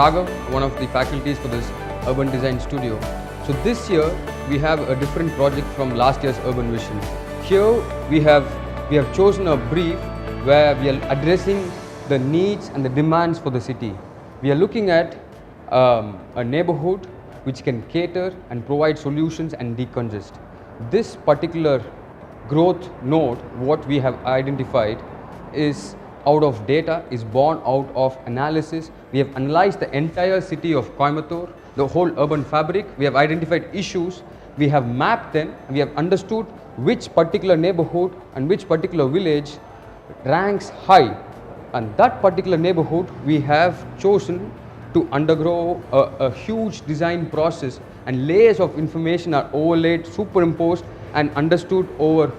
Raghav, one of the faculties for this urban design studio. So this year we have a different project from last year's urban vision. Here we have chosen a brief where we are addressing the needs and the demands for the city. We are looking at a neighborhood which can cater and provide solutions and decongest. This particular growth node, what we have identified, is out of data, is born out of analysis. We have analyzed the entire city of Coimbatore, the whole urban fabric. We have identified issues, we have mapped them, we have understood which particular neighborhood and which particular village ranks high, and that particular neighborhood we have chosen to undergo a huge design process, and layers of information are overlaid, superimposed and understood over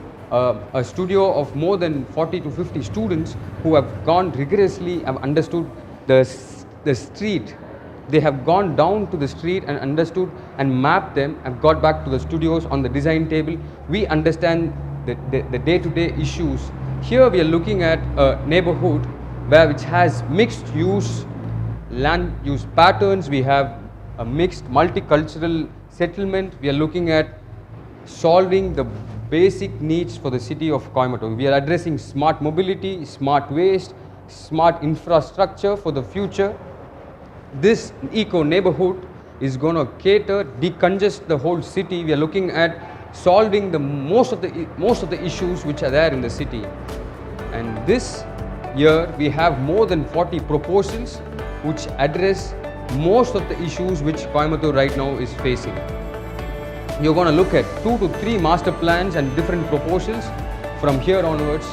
a studio of more than 40 to 50 students who have gone rigorously, have understood the street. They have gone down to the street and understood and mapped them and got back to the studios on the design table. We understand the day-to-day issues. Here we are looking at a neighborhood which has mixed use land use patterns. We have a mixed multicultural settlement. We are looking at solving the basic needs for the city of Coimbatore. We are addressing smart mobility, smart waste, smart infrastructure for the future. This eco neighborhood is going to cater, decongest the whole city. We are looking at solving the most of the issues which are there in the city. And this year we have more than 40 proposals which address most of the issues which Coimbatore right now is facing. You're going to look at 2 to 3 master plans and different proposals. From here onwards,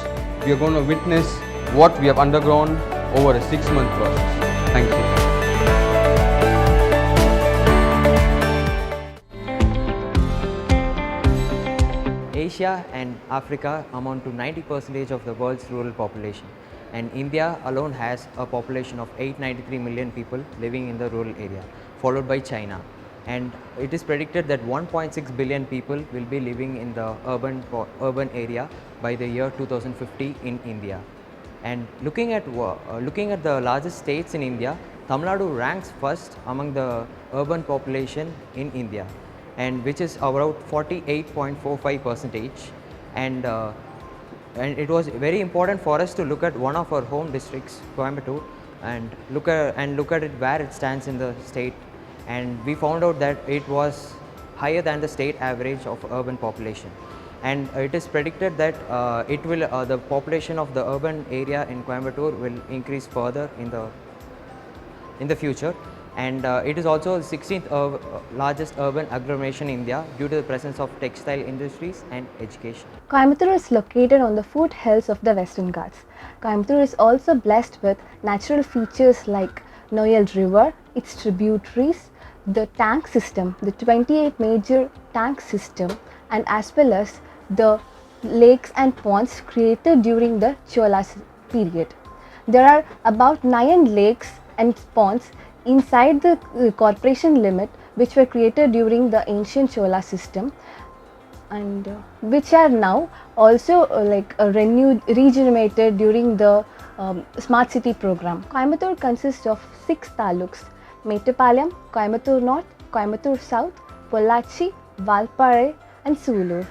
we are going to witness what we have undergone over a 6-month process. Thank you. Asia and Africa amount to 90% of the world's rural population, and India alone has a population of 893 million people living in the rural area, followed by China. And it is predicted that 1.6 billion people will be living in the urban area by the year 2050 in India. And looking at the largest states in India, Tamil Nadu ranks first among the urban population in India, and which is about 48.45%. And it was very important for us to look at one of our home districts, Coimbatore, and look at it where it stands in the state. And we found out that it was higher than the state average of urban population. And it is predicted that the population of the urban area in Coimbatore will increase further in the future. And it is also the 16th largest urban agglomeration in India due to the presence of textile industries and education. Coimbatore is located on the foothills of the Western Ghats. Coimbatore is also blessed with natural features like Noyal River, its tributaries, the tank system, the 28 major tank system, and as well as the lakes and ponds created during the Chola period. There are about 9 lakes and ponds inside the corporation limit which were created during the ancient Chola system, and which are now also regenerated during the smart city program. Coimbatore consists of 6 taluks: Mettupalayam, Coimbatore North, Coimbatore South, Pollachi, Valparai and Sulur.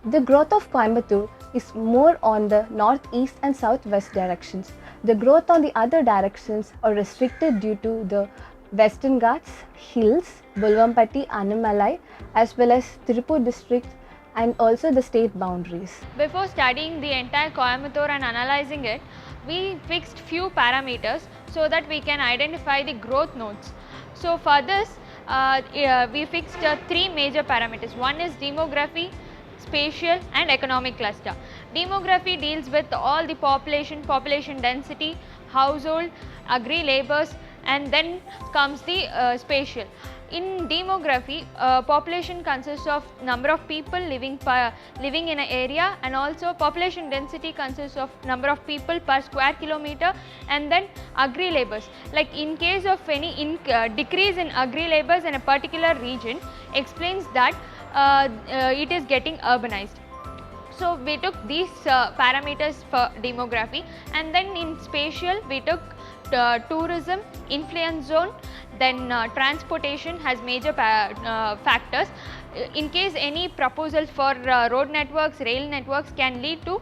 The growth of Coimbatore is more on the northeast and southwest directions. The growth on the other directions are restricted due to the Western Ghats, hills, Bulvampatti, Annamalai, as well as Tirupur district and also the state boundaries. Before studying the entire Coimbatore and analyzing it, we fixed few parameters so that we can identify the growth nodes. So for this, we fixed 3 major parameters. One is demography, spatial and economic cluster. Demography deals with all the population density, household, agri labours, and then comes the spatial. In demography, population consists of number of people living in an area, and also population density consists of number of people per square kilometer, and then agri labours. Like in case of any decrease in agri labours in a particular region, explains that it is getting urbanized. So we took these parameters for demography, and then in spatial we took tourism, influence zone, then transportation has major factors. In case any proposal for road networks, rail networks can lead to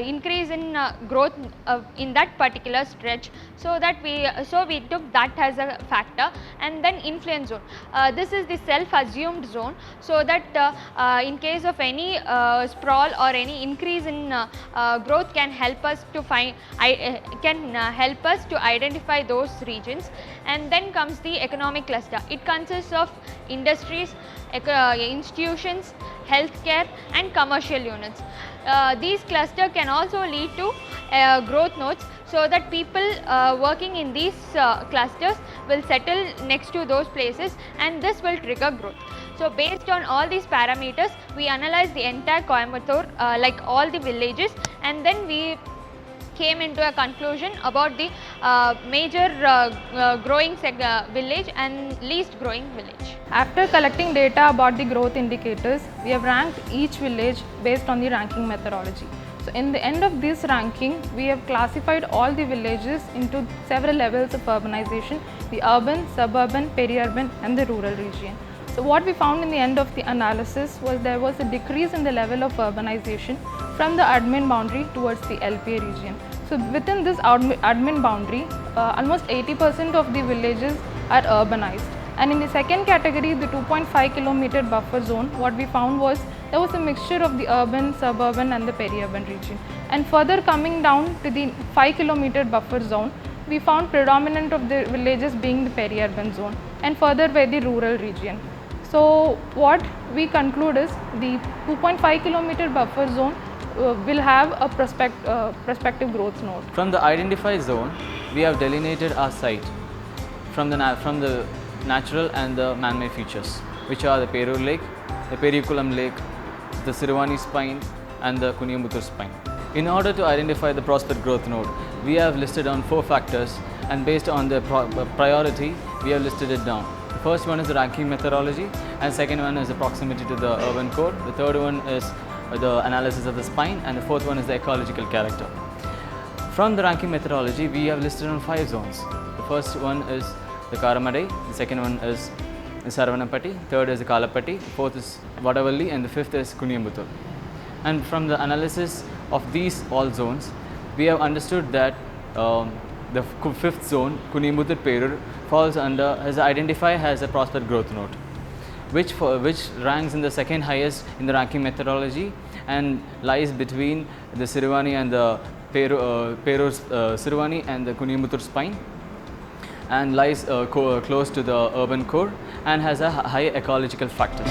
increase in growth in that particular stretch. So that we took that as a factor. And then influence zone. This is the self-assumed zone, so that in case of any sprawl or any increase in growth can help us to help us to identify those regions. And then comes the economic cluster. It consists of industries, institutions, healthcare and commercial units. These clusters can also lead to growth nodes, so that people working in these clusters will settle next to those places, and this will trigger growth. So based on all these parameters, we analyzed the entire Coimbatore, like all the villages, and then we came into a conclusion about the major growing village and least growing village. After collecting data about the growth indicators, we have ranked each village based on the ranking methodology. So in the end of this ranking, we have classified all the villages into several levels of urbanization: the urban, suburban, peri-urban and the rural region. So what we found in the end of the analysis was there was a decrease in the level of urbanization from the admin boundary towards the LPA region. So within this admin boundary, almost 80% of the villages are urbanized. And in the second category, the 2.5 kilometer buffer zone, what we found was there was a mixture of the urban, suburban and the peri-urban region. And further coming down to the 5 kilometer buffer zone, we found predominant of the villages being the peri-urban zone and further by the rural region. So what we conclude is the 2.5 kilometer buffer zone will have a prospective growth node. From the identified zone, we have delineated our site from the natural and the man-made features, which are the Perur Lake, the Perikulam Lake, the Sirvani Spine and the Coimbatore Spine. In order to identify the prospect growth node, we have listed on 4 factors, and based on the priority, we have listed it down. The first one is the ranking methodology, and second one is the proximity to the urban core. The third one is the analysis of the spine, and the fourth one is the ecological character. From the ranking methodology, we have listed on 5 zones. The first one is the Karamadai, the second one is the Saravanapatti, third is the Kalapatti, fourth is Vadavalli and the fifth is Coimbatore. And from the analysis of these all zones, we have understood that the fifth zone, Coimbatore-Perur, falls under, is identified as a prospect growth node, which ranks in the second highest in the ranking methodology and lies between the Sirvani and the Sirvani and the Coimbatore spine, and lies close to the urban core and has a high ecological factors.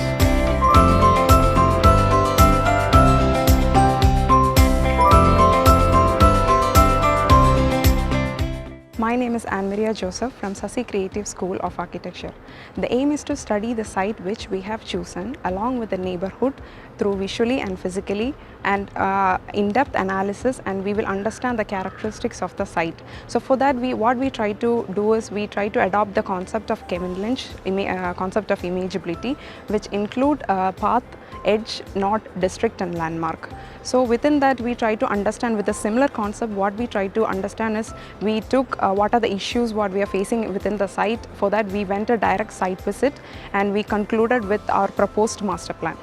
My name is Anne-Maria Joseph from Sasi Creative School of Architecture. The aim is to study the site which we have chosen along with the neighborhood through visually and physically and in-depth analysis, and we will understand the characteristics of the site. So for that, what we try to do is we try to adopt the concept of Kevin Lynch concept of imageability, which include path, edge, knot, district and landmark. So within that, we try to understand with a similar concept. What we try to understand is we took what are the issues what we are facing within the site. For that, we went a direct site visit and we concluded with our proposed master plan.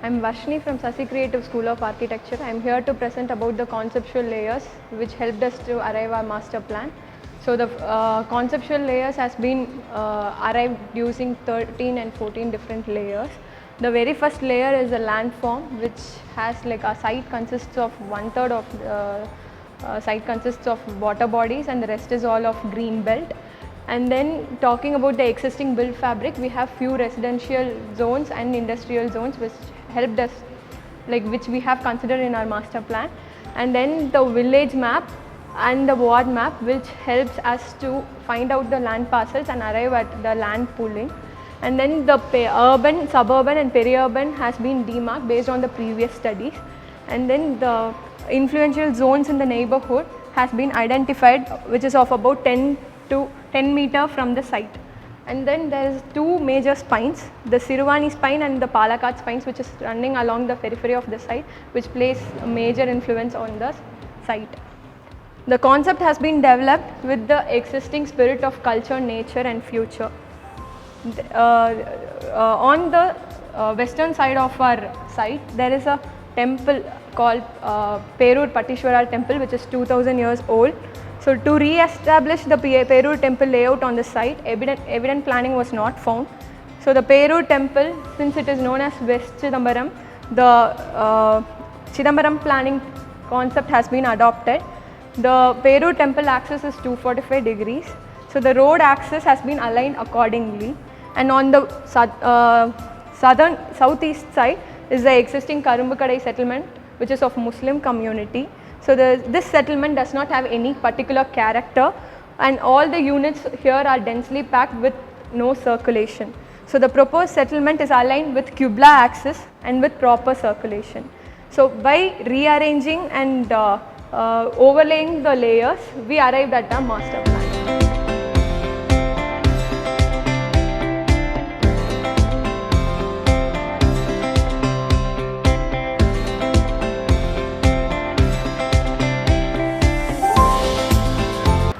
I'm Vashni from Sasi Creative School of Architecture. I'm here to present about the conceptual layers which helped us to arrive our master plan. So the conceptual layers has been arrived using 13 and 14 different layers. The very first layer is a landform, which has like a site consists of 1/3 of site consists of water bodies and the rest is all of green belt. And then talking about the existing built fabric, we have few residential zones and industrial zones which helped us, which we have considered in our master plan. And then the village map and the ward map, which helps us to find out the land parcels and arrive at the land pooling. And then the urban, suburban and peri-urban has been demarked based on the previous studies. And then the influential zones in the neighborhood has been identified, which is of about 10 meter from the site. And then there is two major spines, the Siruvani spine and the Palakkad spines, which is running along the periphery of the site, which plays a major influence on the site. The concept has been developed with the existing spirit of culture, nature and future. On the western side of our site, there is a temple called Perur Pattishwara temple, which is 2000 years old. So to re-establish the Perur temple layout on the site, evident planning was not found. So the Perur temple, since it is known as West Chidambaram, the Chidambaram planning concept has been adopted. The Perur temple axis is 245 degrees. So the road axis has been aligned accordingly. And on the southeast side is the existing Karumbukadai settlement, which is of Muslim community. So this settlement does not have any particular character, and all the units here are densely packed with no circulation. So the proposed settlement is aligned with Qibla axis and with proper circulation. So by rearranging and overlaying the layers, we arrived at a master plan.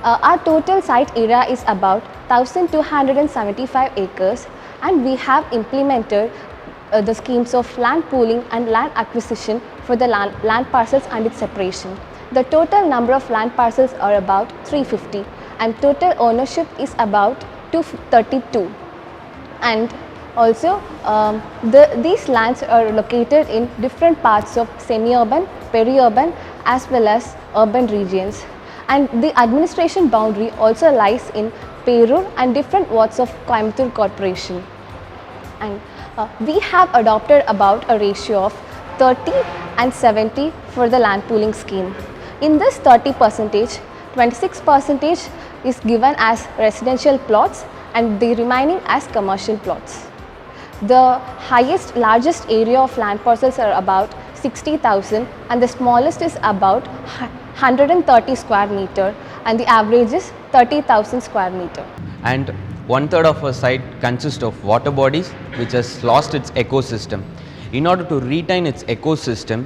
Our total site area is about 1275 acres, and we have implemented the schemes of land pooling and land acquisition for the land parcels and its separation. The total number of land parcels are about 350, and total ownership is about 232. And also these lands are located in different parts of semi-urban, peri-urban as well as urban regions. And the administration boundary also lies in Perur and different wards of Coimbatore Corporation. And we have adopted about a ratio of 30 and 70 for the land pooling scheme. In this 30%, 26% is given as residential plots and the remaining as commercial plots. The largest area of land parcels are about 60,000, and the smallest is about 130 square meter, and the average is 30,000 square meter. And 1/3 of our site consists of water bodies which has lost its ecosystem. In order to retain its ecosystem,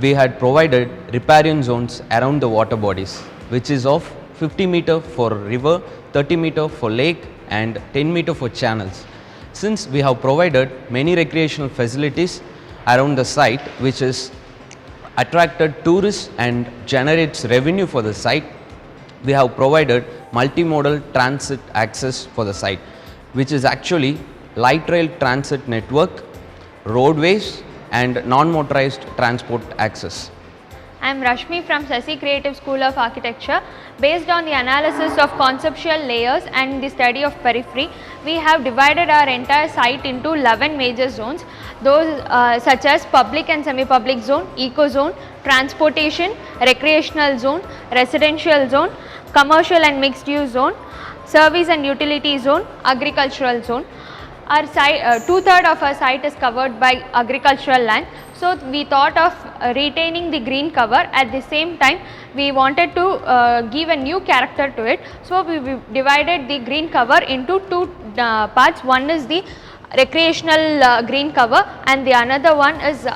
we had provided riparian zones around the water bodies, which is of 50 meter for river, 30 meter for lake and 10 meter for channels. Since we have provided many recreational facilities around the site, which is attracted tourists and generates revenue for the site, we have provided multimodal transit access for the site, which is actually light rail transit network, roadways and non-motorized transport access. I am Rashmi from Sasi Creative School of Architecture. Based on the analysis of conceptual layers and the study of periphery, we have divided our entire site into 11 major zones, those such as public and semi-public zone, eco zone, transportation, recreational zone, residential zone, commercial and mixed use zone, service and utility zone, agricultural zone. Our site, 2/3 of our site is covered by agricultural land. So we thought of retaining the green cover. At the same time, we wanted to give a new character to it. So we divided the green cover into two parts. One is the recreational green cover and the another one is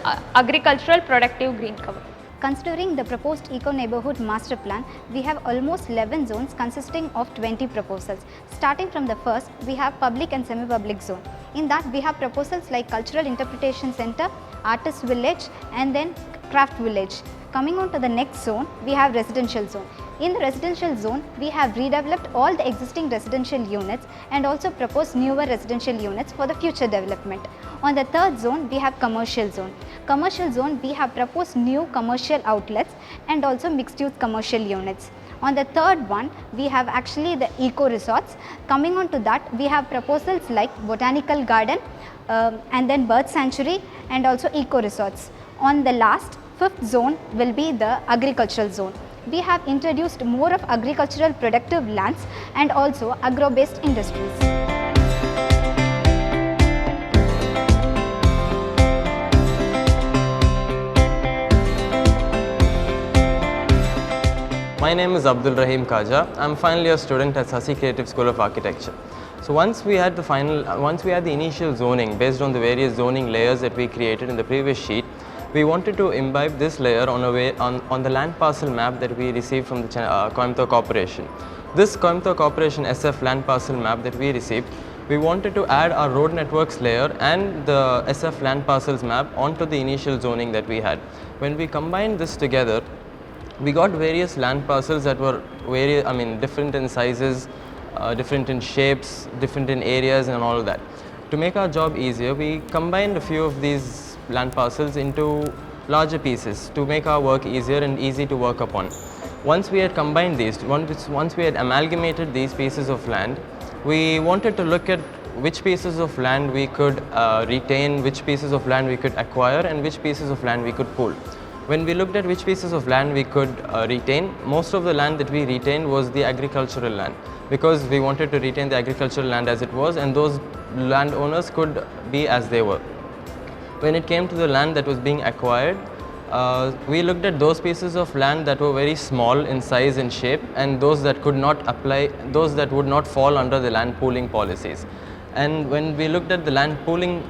agricultural productive green cover. Considering the proposed eco-neighbourhood master plan, we have almost 11 zones consisting of 20 proposals. Starting from the first, we have public and semi-public zone. In that, we have proposals like cultural interpretation center, artist village and then craft village. Coming on to the next zone, we have residential zone. In the residential zone, we have redeveloped all the existing residential units and also proposed newer residential units for the future development. On the third zone, we have commercial zone. Commercial zone, we have proposed new commercial outlets and also mixed use commercial units. On the third one, we have actually the eco resorts. Coming on to that, we have proposals like botanical garden and then bird sanctuary and also eco resorts. On the last, fifth zone will be the agricultural zone. We have introduced more of agricultural productive lands and also agro-based industries. My name is Abdul Rahim Kaja. I am final year student at Sasi Creative School of Architecture. So once we had the initial zoning based on the various zoning layers that we created in the previous sheet, we wanted to imbibe this layer on the land parcel map that we received from the Coimbatore Corporation. This Coimbatore Corporation SF land parcel map that we received, we wanted to add our road networks layer and the SF land parcels map onto the initial zoning that we had. When we combined this together, we got various land parcels that were different in sizes, different in shapes, different in areas and all of that. To make our job easier, we combined a few of these land parcels into larger pieces to make our work easier and easy to work upon. Once we had combined these, once we had amalgamated these pieces of land, we wanted to look at which pieces of land we could retain, which pieces of land we could acquire and which pieces of land we could pool. When we looked at which pieces of land we could retain, most of the land that we retained was the agricultural land, because we wanted to retain the agricultural land as it was and those landowners could be as they were. When it came to the land that was being acquired, we looked at those pieces of land that were very small in size and shape and those that would not fall under the land pooling policies. And when we looked at the land pooling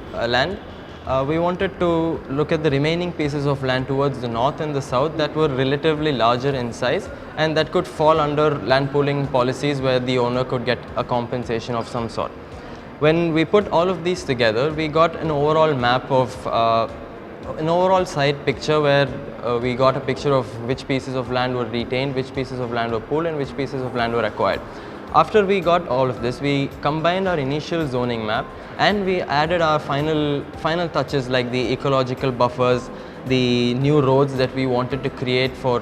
we wanted to look at the remaining pieces of land towards the north and the south that were relatively larger in size and that could fall under land pooling policies where the owner could get a compensation of some sort. When we put all of these together, we got an overall map of an overall site picture where we got a picture of which pieces of land were retained, which pieces of land were pooled and which pieces of land were acquired. After we got all of this, we combined our initial zoning map and we added our final touches like the ecological buffers, the new roads that we wanted to create for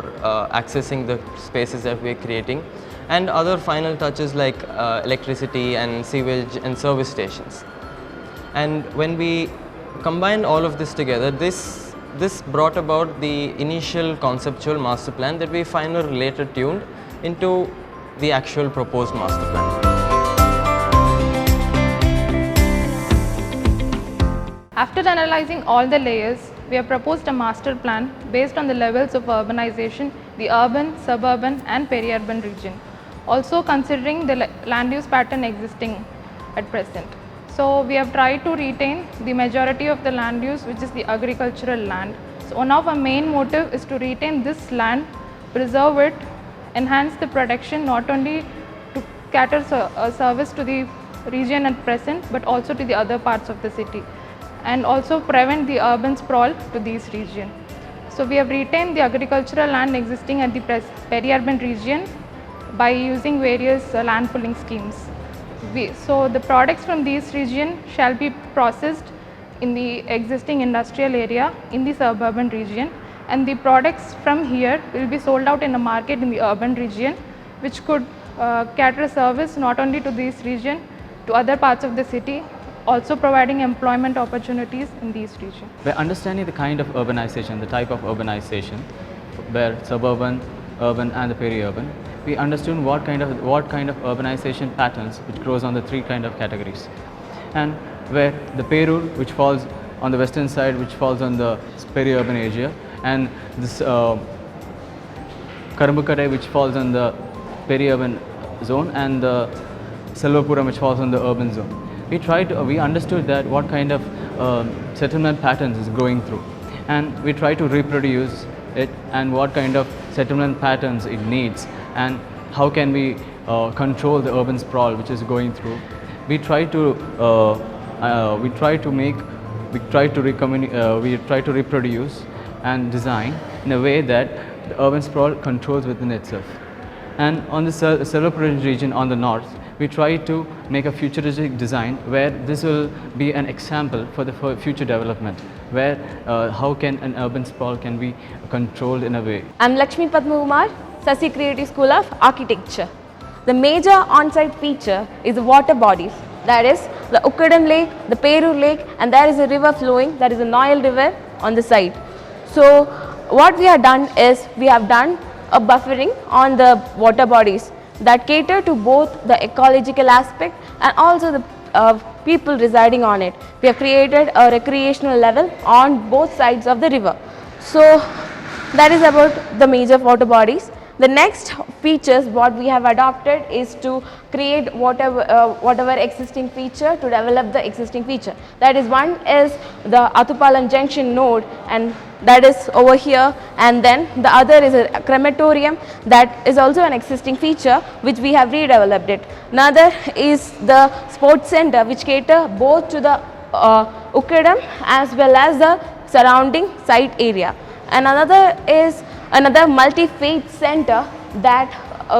accessing the spaces that we are creating, and other final touches like electricity and sewage and service stations. And when we combined all of this together, this brought about the initial conceptual master plan that we finally later tuned into the actual proposed master plan. After analyzing all the layers, we have proposed a master plan based on the levels of urbanization, the urban, suburban and peri-urban region, also considering the land use pattern existing at present. So we have tried to retain the majority of the land use, which is the agricultural land. So one of our main motive is to retain this land, preserve it, enhance the protection not only to cater a service to the region at present but also to the other parts of the city, and also prevent the urban sprawl to these regions. So we have retained the agricultural land existing at the peri-urban region by using various land pooling schemes. So the products from these region shall be processed in the existing industrial area in the suburban region, and the products from here will be sold out in a market in the urban region, which could cater a service not only to this region, to other parts of the city, also providing employment opportunities in these regions. By understanding the kind of urbanization, the type of urbanization, where suburban, urban and the peri-urban, we understood what kind of urbanization patterns which grows on the three kind of categories, and where the Perur, which falls on the western side, which falls on the peri-urban area, and this Coimbatore, which falls on the peri-urban zone, and the Selvapuram, which falls on the urban zone. We understood that what kind of settlement patterns is going through, and we try to reproduce it and what kind of settlement patterns it needs and how can we control the urban sprawl which is going through. We try to reproduce and design in a way that the urban sprawl controls within itself. And on the Selvapuram region on the north, we try to make a futuristic design where this will be an example for the future development, where how can an urban sprawl can be controlled in a way. I'm Lakshmi Padmakumar, Sasi Creative School of Architecture. The major on-site feature is the water bodies, that is the Ukkadam Lake, the Perur Lake, and there is a river flowing, that is the Noyal River on the site. So what we have done is we have done a buffering on the water bodies that cater to both the ecological aspect and also the people residing on it. We have created a recreational level on both sides of the river. So that is about the major water bodies. The next features what we have adopted is to create whatever existing feature to develop the existing feature. That is, one is the Athupalam Junction node, and that is over here, and then the other is a crematorium that is also an existing feature which we have redeveloped it. Another is the sports center which cater both to the ukkadam as well as the surrounding site area, and another is another multi-faith center that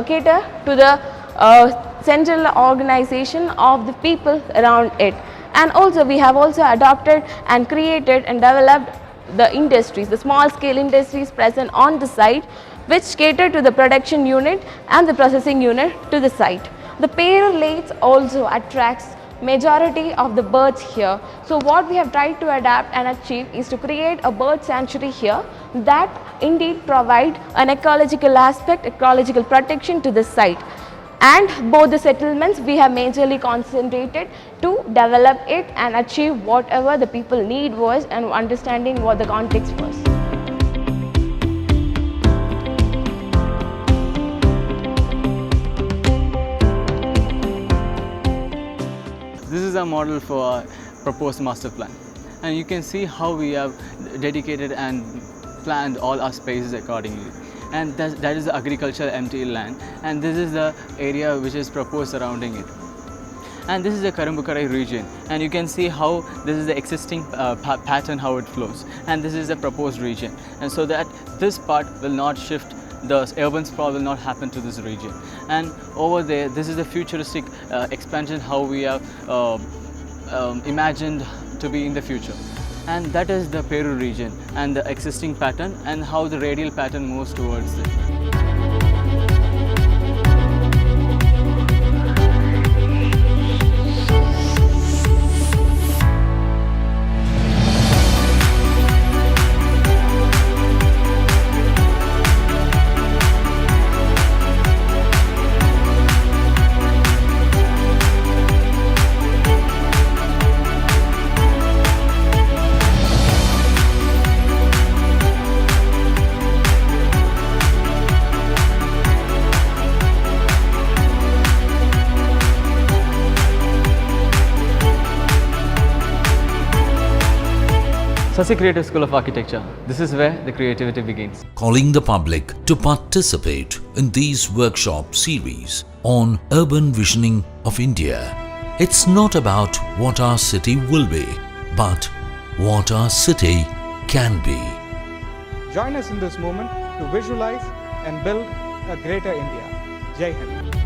cater to the central organization of the people around it. And also we have also adopted and created and developed the industries, the small scale industries present on the site, which cater to the production unit and the processing unit to the site. The Perur lakes also attracts majority of the birds here. So what we have tried to adapt and achieve is to create a bird sanctuary here that indeed provide an ecological aspect, ecological protection to the site. And both the settlements we have majorly concentrated to develop it and achieve whatever the people need was, and understanding what the context was. This is a model for our proposed master plan, and you can see how we have dedicated and planned all our spaces accordingly. And that is the agricultural empty land, and this is the area which is proposed surrounding it. And this is the Coimbatore region, and you can see how this is the existing pattern, how it flows, and this is the proposed region, and so that this part will not shift, the urban sprawl will not happen to this region. And over there, this is the futuristic expansion how we have imagined to be in the future. And that is the Perur region and the existing pattern and how the radial pattern moves towards it. Sasi Creative School of Architecture. This is where the creativity begins. Calling the public to participate in these workshop series on urban visioning of India. It's not about what our city will be, but what our city can be. Join us in this moment to visualize and build a greater India. Jai Hind.